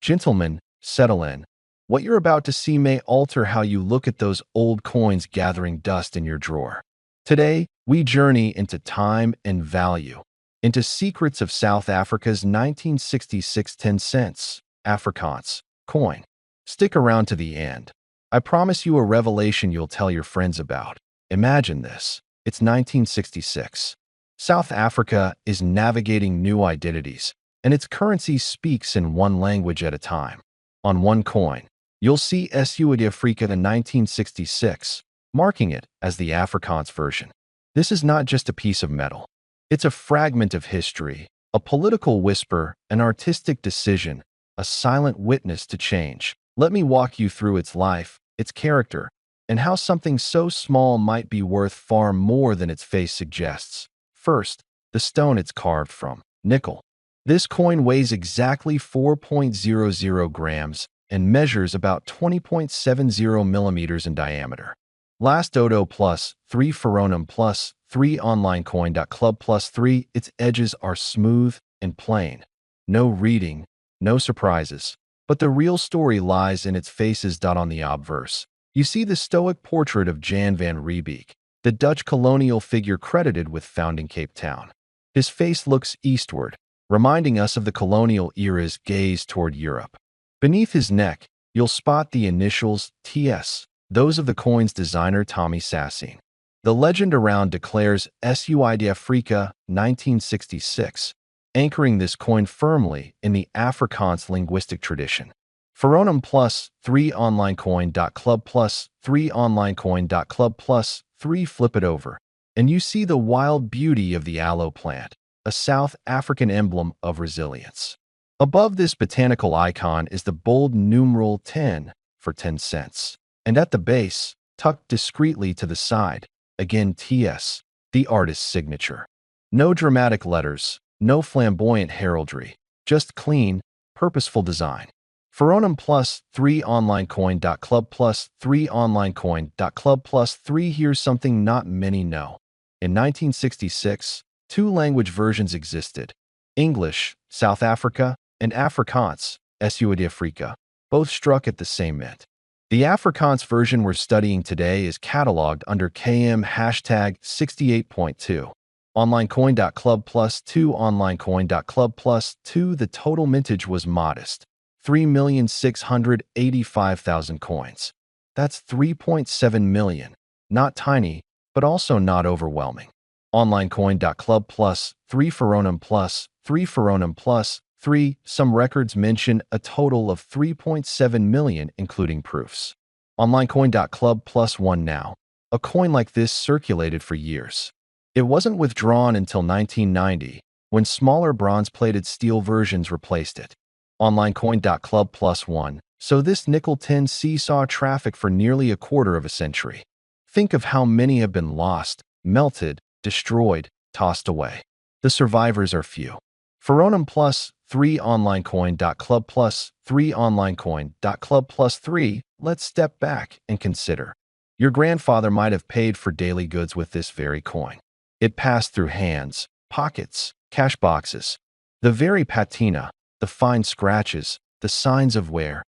Gentlemen, settle in. What you're about to see may alter how you look at those old coins gathering dust in your drawer. Today, we journey into time and value, into secrets of South Africa's 1966 10 cents Afrikaans coin. Stick around to the end. I promise you a revelation you'll tell your friends about. Imagine this. It's 1966. South Africa is navigating new identities, and its currency speaks in one language at a time. On one coin, you'll see Suid-Afrika in 1966, marking it as the Afrikaans version. This is not just a piece of metal. It's a fragment of history, a political whisper, an artistic decision, a silent witness to change. Let me walk you through its life, its character, and how something so small might be worth far more than its face suggests. First, the stone it's carved from, nickel. This coin weighs exactly 4.00 grams and measures about 20.70 millimeters in diameter. Last Odo plus 3 Faronum plus 3 online coin.club plus 3. Its edges are smooth and plain. No reading, no surprises. But the real story lies in its faces. On the obverse, you see the stoic portrait of Jan van Riebeeck, the Dutch colonial figure credited with founding Cape Town. His face looks eastward, reminding us of the colonial era's gaze toward Europe. Beneath his neck, you'll spot the initials TS, those of the coin's designer Tommy Sassine. The legend around declares Suid-Afrika 1966, anchoring this coin firmly in the Afrikaans linguistic tradition. Faronum plus 3 online coin.club plus 3 online coin.club plus 3. Flip it over, and you see the wild beauty of the aloe plant, a South African emblem of resilience. Above this botanical icon is the bold numeral 10 for 10 cents. And at the base, tucked discreetly to the side, again TS, the artist's signature. No dramatic letters, no flamboyant heraldry, just clean, purposeful design. Faronum plus 3 online coin.club plus 3 online coin.club plus 3. Here's something not many know. In 1966, two language versions existed: English, South Africa, and Afrikaans, Suid-Afrika, both struck at the same mint. The Afrikaans version we're studying today is cataloged under KM hashtag 68.2. Onlinecoin.club plus 2 onlinecoin.club plus 2. The total mintage was modest, 3,685,000 coins. That's 3.7 million. Not tiny, but also not overwhelming. Onlinecoin.club plus 3 Faronum plus 3 Faronum plus 3. Some records mention a total of 3.7 million, including proofs. Onlinecoin.club plus 1 now. A coin like this circulated for years. It wasn't withdrawn until 1990, when smaller bronze-plated steel versions replaced it. Onlinecoin.club plus 1. So this nickel 10 saw traffic for nearly a quarter of a century. Think of how many have been lost, melted, destroyed, tossed away. The survivors are few. Faronum plus 3 onlinecoin.club plus 3 onlinecoin.club plus 3. Let's step back and consider. Your grandfather might have paid for daily goods with this very coin. It passed through hands, pockets, cash boxes. The very patina, the fine scratches, the signs of wear,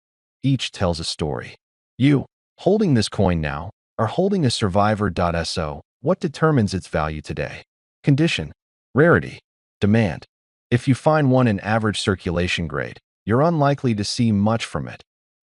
each tells a story. You, holding this coin now, are holding a survivor. So, what determines its value today? Condition, rarity, demand. If you find one in average circulation grade, you're unlikely to see much from it.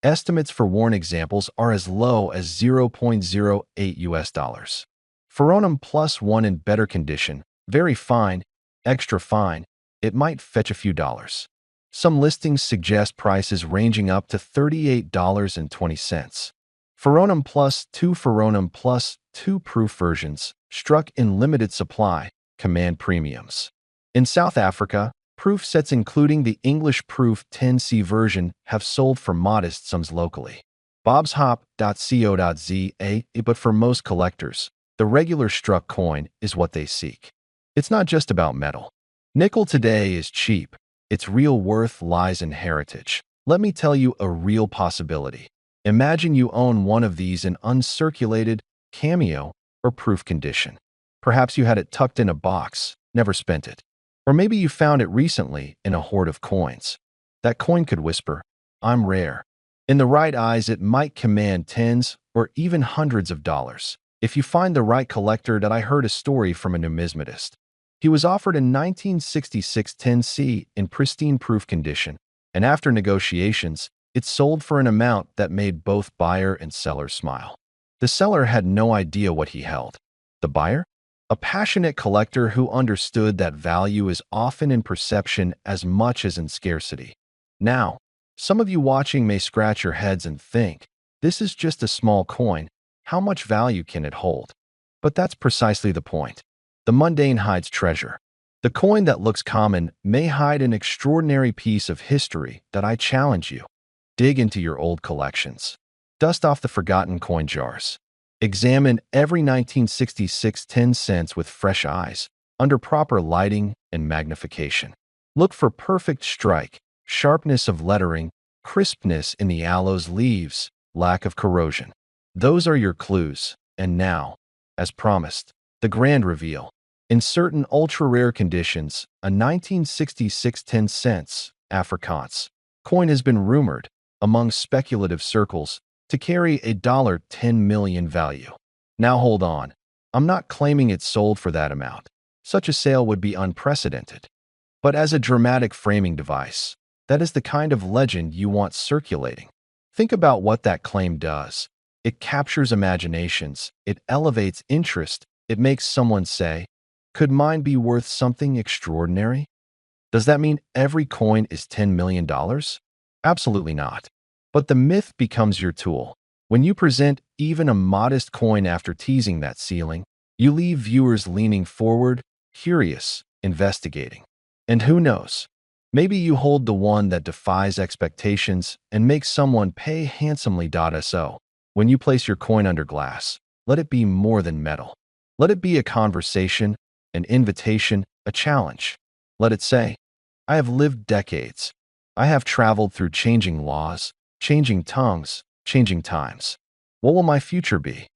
Estimates for worn examples are as low as $0.08. Faronum plus 1 in better condition, very fine, extra fine, it might fetch a few dollars. Some listings suggest prices ranging up to $38.20. Faronum plus 2 Faronum plus 2 proof versions, struck in limited supply, command premiums. In South Africa, proof sets including the English proof 10C version have sold for modest sums locally. bobshop.co.za. But for most collectors, the regular struck coin is what they seek. It's not just about metal. Nickel today is cheap. Its real worth lies in heritage. Let me tell you a real possibility. Imagine you own one of these in uncirculated, cameo, or proof condition. Perhaps you had it tucked in a box, never spent it. Or maybe you found it recently in a hoard of coins. That coin could whisper, I'm rare. In the right eyes, it might command tens or even hundreds of dollars. If you find the right collector, that I heard a story from a numismatist. He was offered a 1966 10C in pristine proof condition, and after negotiations, it sold for an amount that made both buyer and seller smile. The seller had no idea what he held. The buyer? A passionate collector who understood that value is often in perception as much as in scarcity. Now, some of you watching may scratch your heads and think, this is just a small coin. How much value can it hold? But that's precisely the point. The mundane hides treasure. The coin that looks common may hide an extraordinary piece of history that I challenge you. Dig into your old collections. Dust off the forgotten coin jars. Examine every 1966 10 cents with fresh eyes, under proper lighting and magnification. Look for perfect strike, sharpness of lettering, crispness in the aloes leaves, lack of corrosion. Those are your clues. And now, as promised, the grand reveal. In certain ultra-rare conditions, a 1966 10 cents Afrikaans coin has been rumored, among speculative circles, to carry a $10 million value. Now hold on. I'm not claiming it sold for that amount. Such a sale would be unprecedented. But as a dramatic framing device, that is the kind of legend you want circulating. Think about what that claim does. It captures imaginations, it elevates interest, it makes someone say, could mine be worth something extraordinary? Does that mean every coin is $10 million? Absolutely not. But the myth becomes your tool. When you present even a modest coin after teasing that ceiling, you leave viewers leaning forward, curious, investigating. And who knows? Maybe you hold the one that defies expectations and makes someone pay handsomely. So, when you place your coin under glass, let it be more than metal. Let it be a conversation, an invitation, a challenge. Let it say, I have lived decades. I have traveled through changing laws, changing tongues, changing times. What will my future be?